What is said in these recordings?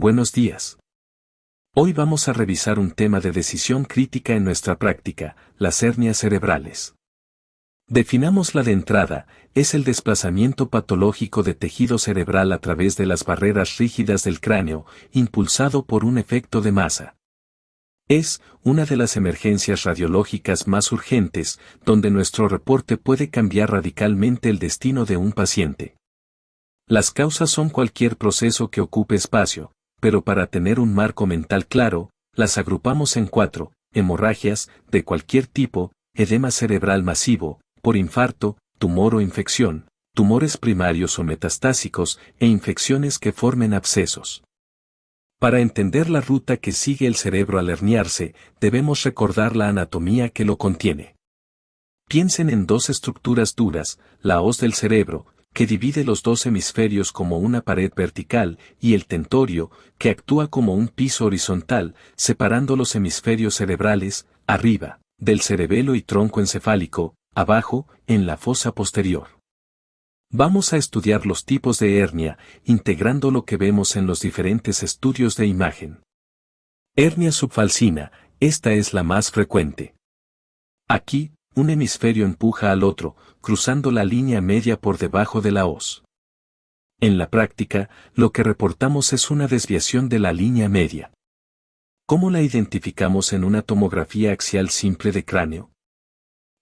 Buenos días. Hoy vamos a revisar un tema de decisión crítica en nuestra práctica, las hernias cerebrales. Definámosla de entrada, es el desplazamiento patológico de tejido cerebral a través de las barreras rígidas del cráneo, impulsado por un efecto de masa. Es una de las emergencias radiológicas más urgentes, donde nuestro reporte puede cambiar radicalmente el destino de un paciente. Las causas son cualquier proceso que ocupe espacio, pero para tener un marco mental claro, las agrupamos en 4, hemorragias, de cualquier tipo, edema cerebral masivo, por infarto, tumor o infección, tumores primarios o metastásicos, e infecciones que formen abscesos. Para entender la ruta que sigue el cerebro al herniarse, debemos recordar la anatomía que lo contiene. Piensen en dos estructuras duras, la hoz del cerebro, que divide los dos hemisferios como una pared vertical, y el tentorio, que actúa como un piso horizontal, separando los hemisferios cerebrales, arriba, del cerebelo y tronco encefálico, abajo, en la fosa posterior. Vamos a estudiar los tipos de hernia, integrando lo que vemos en los diferentes estudios de imagen. Hernia subfalcina, esta es la más frecuente. Aquí, un hemisferio empuja al otro, cruzando la línea media por debajo de la hoz. En la práctica, lo que reportamos es una desviación de la línea media. ¿Cómo la identificamos en una tomografía axial simple de cráneo?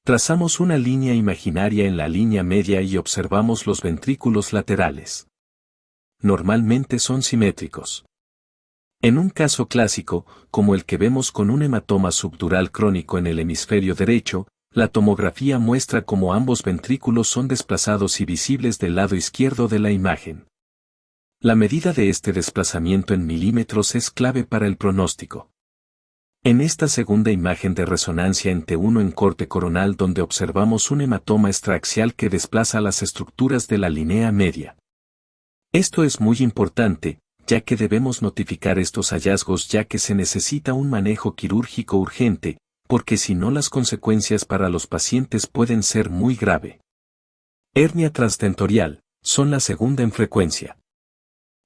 Trazamos una línea imaginaria en la línea media y observamos los ventrículos laterales. Normalmente son simétricos. En un caso clásico, como el que vemos con un hematoma subdural crónico en el hemisferio derecho, la tomografía muestra cómo ambos ventrículos son desplazados y visibles del lado izquierdo de la imagen. La medida de este desplazamiento en milímetros es clave para el pronóstico. En esta segunda imagen de resonancia en T1 en corte coronal donde observamos un hematoma extraaxial que desplaza las estructuras de la línea media. Esto es muy importante, ya que debemos notificar estos hallazgos ya que se necesita un manejo quirúrgico urgente, porque si no las consecuencias para los pacientes pueden ser muy grave. Hernia transtentorial, son la segunda en frecuencia.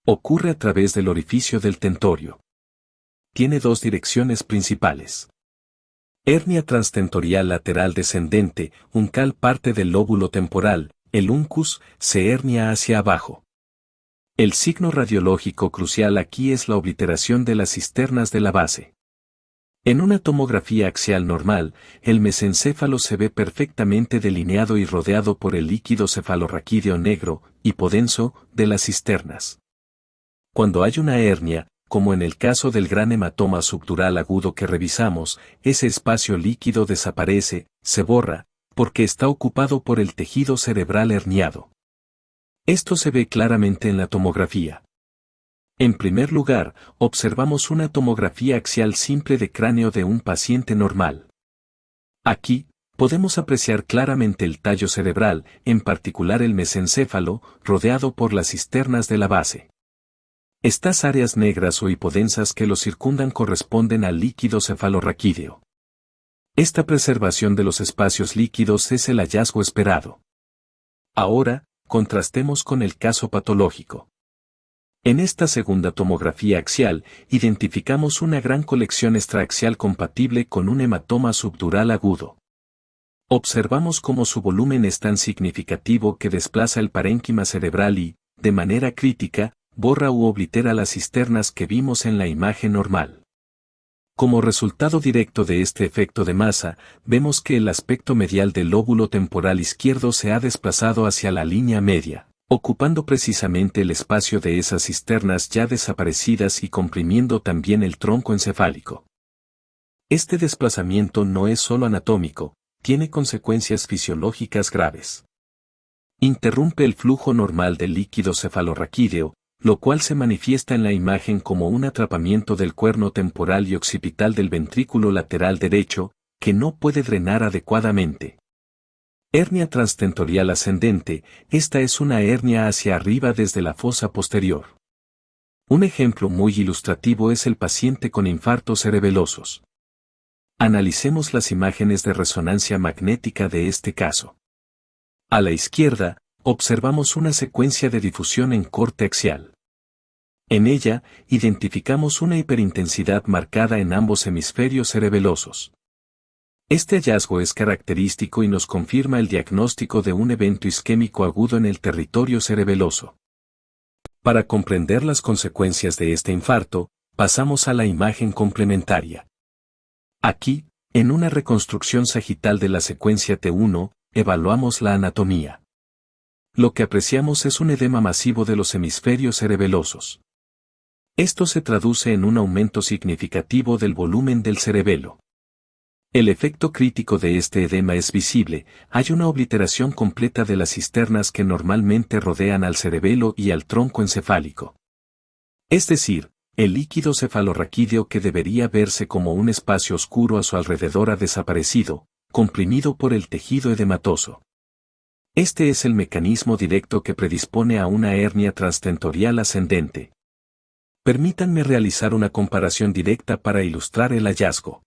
Ocurre a través del orificio del tentorio. Tiene dos direcciones principales. Hernia transtentorial lateral descendente, uncal parte del lóbulo temporal, el uncus, se hernia hacia abajo. El signo radiológico crucial aquí es la obliteración de las cisternas de la base. En una tomografía axial normal, el mesencéfalo se ve perfectamente delineado y rodeado por el líquido cefalorraquídeo negro, hipodenso, de las cisternas. Cuando hay una hernia, como en el caso del gran hematoma subdural agudo que revisamos, ese espacio líquido desaparece, se borra, porque está ocupado por el tejido cerebral herniado. Esto se ve claramente en la tomografía. En primer lugar, observamos una tomografía axial simple de cráneo de un paciente normal. Aquí, podemos apreciar claramente el tallo cerebral, en particular el mesencéfalo, rodeado por las cisternas de la base. Estas áreas negras o hipodensas que lo circundan corresponden al líquido cefalorraquídeo. Esta preservación de los espacios líquidos es el hallazgo esperado. Ahora, contrastemos con el caso patológico. En esta segunda tomografía axial, identificamos una gran colección extraaxial compatible con un hematoma subdural agudo. Observamos cómo su volumen es tan significativo que desplaza el parénquima cerebral y, de manera crítica, borra u oblitera las cisternas que vimos en la imagen normal. Como resultado directo de este efecto de masa, vemos que el aspecto medial del lóbulo temporal izquierdo se ha desplazado hacia la línea media, ocupando precisamente el espacio de esas cisternas ya desaparecidas y comprimiendo también el tronco encefálico. Este desplazamiento no es solo anatómico, tiene consecuencias fisiológicas graves. Interrumpe el flujo normal del líquido cefalorraquídeo, lo cual se manifiesta en la imagen como un atrapamiento del cuerno temporal y occipital del ventrículo lateral derecho, que no puede drenar adecuadamente. Hernia transtentorial ascendente, esta es una hernia hacia arriba desde la fosa posterior. Un ejemplo muy ilustrativo es el paciente con infartos cerebelosos. Analicemos las imágenes de resonancia magnética de este caso. A la izquierda, observamos una secuencia de difusión en corte axial. En ella, identificamos una hiperintensidad marcada en ambos hemisferios cerebelosos. Este hallazgo es característico y nos confirma el diagnóstico de un evento isquémico agudo en el territorio cerebeloso. Para comprender las consecuencias de este infarto, pasamos a la imagen complementaria. Aquí, en una reconstrucción sagital de la secuencia T1, evaluamos la anatomía. Lo que apreciamos es un edema masivo de los hemisferios cerebelosos. Esto se traduce en un aumento significativo del volumen del cerebelo. El efecto crítico de este edema es visible, hay una obliteración completa de las cisternas que normalmente rodean al cerebelo y al tronco encefálico. Es decir, el líquido cefalorraquídeo que debería verse como un espacio oscuro a su alrededor ha desaparecido, comprimido por el tejido edematoso. Este es el mecanismo directo que predispone a una hernia transtentorial ascendente. Permítanme realizar una comparación directa para ilustrar el hallazgo.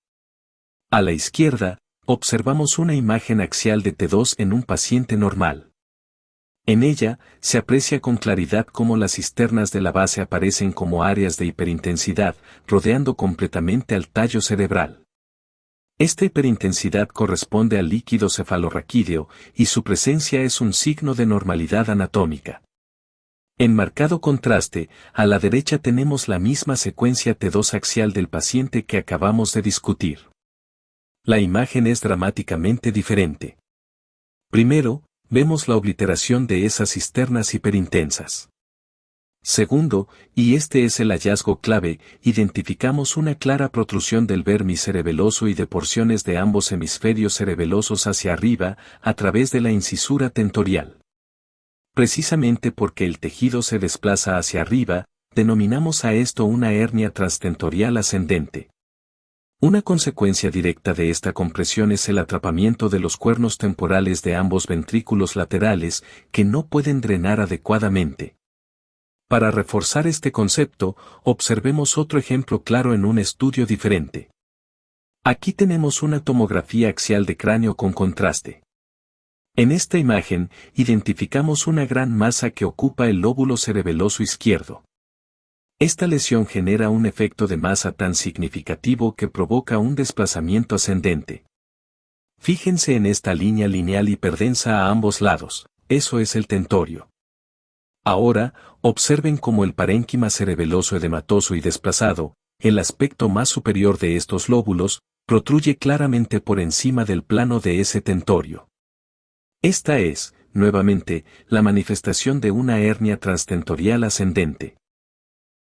A la izquierda, observamos una imagen axial de T2 en un paciente normal. En ella, se aprecia con claridad cómo las cisternas de la base aparecen como áreas de hiperintensidad, rodeando completamente al tallo cerebral. Esta hiperintensidad corresponde al líquido cefalorraquídeo, y su presencia es un signo de normalidad anatómica. En marcado contraste, a la derecha tenemos la misma secuencia T2 axial del paciente que acabamos de discutir. La imagen es dramáticamente diferente. Primero, vemos la obliteración de esas cisternas hiperintensas. Segundo, y este es el hallazgo clave, identificamos una clara protrusión del vermis cerebeloso y de porciones de ambos hemisferios cerebelosos hacia arriba, a través de la incisura tentorial. Precisamente porque el tejido se desplaza hacia arriba, denominamos a esto una hernia transtentorial ascendente. Una consecuencia directa de esta compresión es el atrapamiento de los cuernos temporales de ambos ventrículos laterales, que no pueden drenar adecuadamente. Para reforzar este concepto, observemos otro ejemplo claro en un estudio diferente. Aquí tenemos una tomografía axial de cráneo con contraste. En esta imagen, identificamos una gran masa que ocupa el lóbulo cerebeloso izquierdo. Esta lesión genera un efecto de masa tan significativo que provoca un desplazamiento ascendente. Fíjense en esta línea lineal hiperdensa a ambos lados, eso es el tentorio. Ahora, observen cómo el parénquima cerebeloso edematoso y desplazado, el aspecto más superior de estos lóbulos, protruye claramente por encima del plano de ese tentorio. Esta es, nuevamente, la manifestación de una hernia transtentorial ascendente.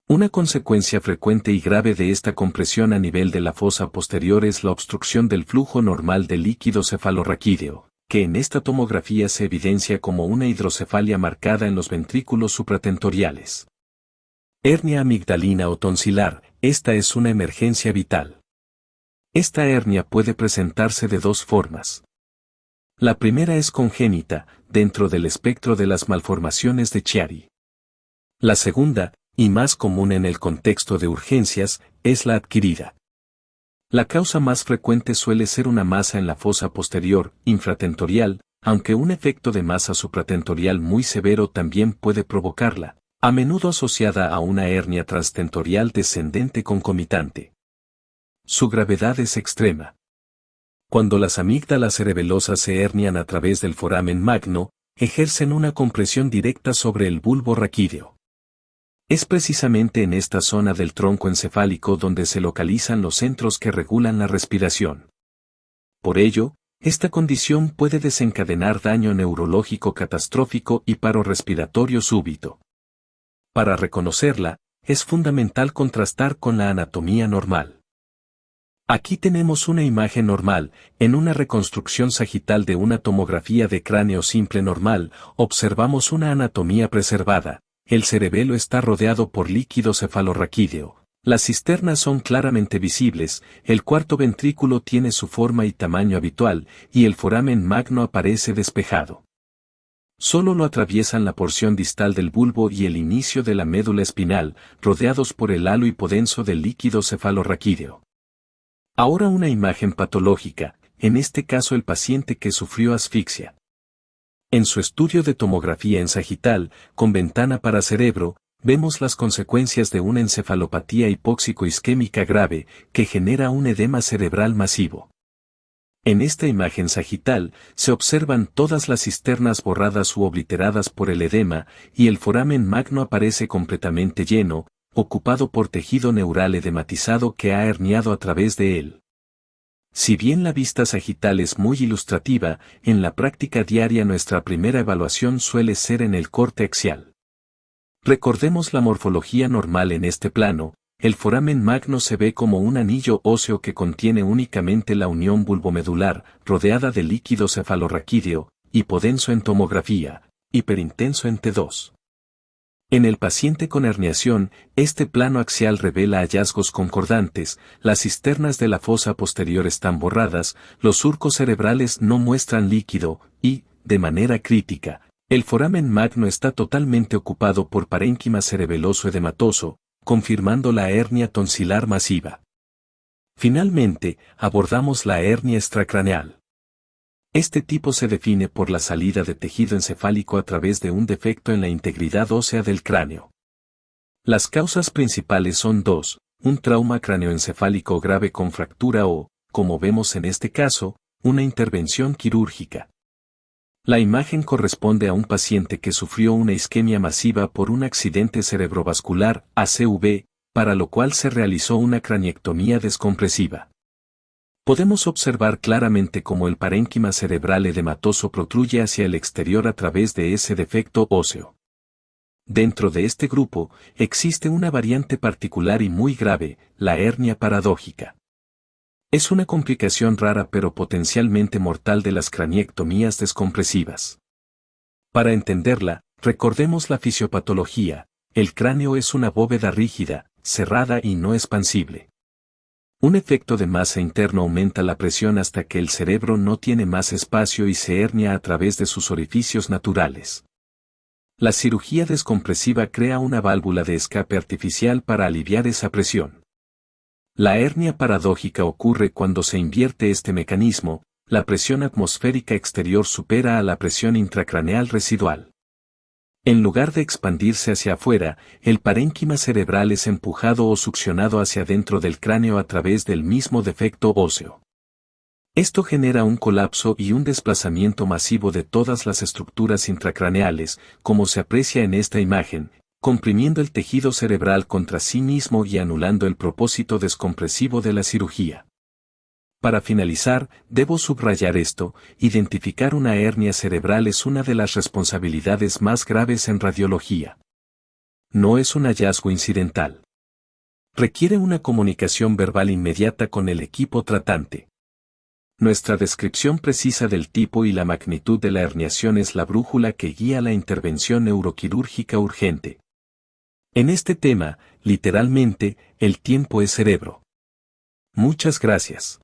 Una consecuencia frecuente y grave de esta compresión a nivel de la fosa posterior es la obstrucción del flujo normal del líquido cefalorraquídeo, que en esta tomografía se evidencia como una hidrocefalia marcada en los ventrículos supratentoriales. Hernia amigdalina o tonsilar, esta es una emergencia vital. Esta hernia puede presentarse de dos formas. La primera es congénita, dentro del espectro de las malformaciones de Chiari. La segunda, y más común en el contexto de urgencias, es la adquirida. La causa más frecuente suele ser una masa en la fosa posterior, infratentorial, aunque un efecto de masa supratentorial muy severo también puede provocarla, a menudo asociada a una hernia transtentorial descendente concomitante. Su gravedad es extrema. Cuando las amígdalas cerebelosas se hernian a través del foramen magno, ejercen una compresión directa sobre el bulbo raquídeo. Es precisamente en esta zona del tronco encefálico donde se localizan los centros que regulan la respiración. Por ello, esta condición puede desencadenar daño neurológico catastrófico y paro respiratorio súbito. Para reconocerla, es fundamental contrastar con la anatomía normal. Aquí tenemos una imagen normal, en una reconstrucción sagital de una tomografía de cráneo simple normal, observamos una anatomía preservada. El cerebelo está rodeado por líquido cefalorraquídeo, las cisternas son claramente visibles, el cuarto ventrículo tiene su forma y tamaño habitual, y el foramen magno aparece despejado. Solo lo atraviesan la porción distal del bulbo y el inicio de la médula espinal, rodeados por el halo hipodenso del líquido cefalorraquídeo. Ahora una imagen patológica, en este caso el paciente que sufrió asfixia. En su estudio de tomografía en sagital, con ventana para cerebro, Vemos las consecuencias de una encefalopatía hipóxico-isquémica grave que genera un edema cerebral masivo. En esta imagen sagital se observan todas las cisternas borradas u obliteradas por el edema y el foramen magno aparece completamente lleno, ocupado por tejido neural edematizado que ha herniado a través de él. Si bien la vista sagital es muy ilustrativa, en la práctica diaria nuestra primera evaluación suele ser en el corte axial. Recordemos la morfología normal en este plano. El foramen magno se ve como un anillo óseo que contiene únicamente la unión bulbomedular, rodeada de líquido cefalorraquídeo, hipodenso en tomografía, hiperintenso en T2. En el paciente con herniación, este plano axial revela hallazgos concordantes, las cisternas de la fosa posterior están borradas, los surcos cerebrales no muestran líquido, y, de manera crítica, el foramen magno está totalmente ocupado por parénquima cerebeloso edematoso, confirmando la hernia tonsilar masiva. Finalmente, abordamos la hernia extracraneal. Este tipo se define por la salida de tejido encefálico a través de un defecto en la integridad ósea del cráneo. Las causas principales son dos: un trauma craneoencefálico grave con fractura o, como vemos en este caso, una intervención quirúrgica. La imagen corresponde a un paciente que sufrió una isquemia masiva por un accidente cerebrovascular, ACV, para lo cual se realizó una craniectomía descompresiva. Podemos observar claramente cómo el parénquima cerebral edematoso protruye hacia el exterior a través de ese defecto óseo. Dentro de este grupo, existe una variante particular y muy grave, la hernia paradójica. Es una complicación rara pero potencialmente mortal de las craniectomías descompresivas. Para entenderla, recordemos la fisiopatología. El cráneo es una bóveda rígida, cerrada y no expansible. Un efecto de masa interno aumenta la presión hasta que el cerebro no tiene más espacio y se hernia a través de sus orificios naturales. La cirugía descompresiva crea una válvula de escape artificial para aliviar esa presión. La hernia paradójica ocurre cuando se invierte este mecanismo, la presión atmosférica exterior supera a la presión intracraneal residual. En lugar de expandirse hacia afuera, el parénquima cerebral es empujado o succionado hacia dentro del cráneo a través del mismo defecto óseo. Esto genera un colapso y un desplazamiento masivo de todas las estructuras intracraneales, como se aprecia en esta imagen, comprimiendo el tejido cerebral contra sí mismo y anulando el propósito descompresivo de la cirugía. Para finalizar, debo subrayar esto: identificar una hernia cerebral es una de las responsabilidades más graves en radiología. No es un hallazgo incidental. Requiere una comunicación verbal inmediata con el equipo tratante. Nuestra descripción precisa del tipo y la magnitud de la herniación es la brújula que guía la intervención neuroquirúrgica urgente. En este tema, literalmente, el tiempo es cerebro. Muchas gracias.